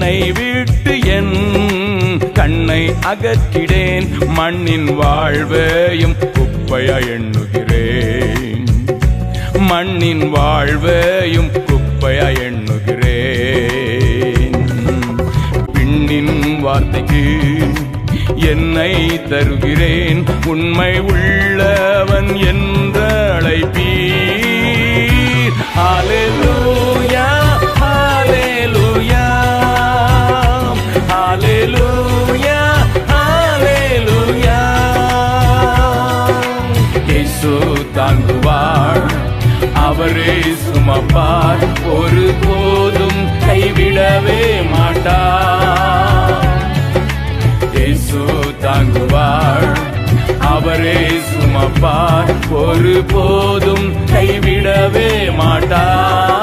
என்னை விட்டு என் கண்ணை அகற்றிடேன். மண்ணின் வாழ்வையும் குப்பையா எண்ணுகிறேன். மண்ணின் வாழ்வையும் குப்பையா எண்ணுகிறேன். பின்னின் வார்த்தைக்கு என்னை தருகிறேன். உண்மை உள்ளவன் என்று அழைப்பீர். ஹல்லேலூயா ஹல்லேலூயா ஹல்லேலூயா ஹல்லேலூயா. இயேசு தாங்குவார், அவரே சுமப்பார், ஒரு போதும் கைவிடவே மாட்டார். இயேசு தாங்குவார், அவரே சுமப்பார், ஒரு போதும் கைவிடவே மாட்டார்.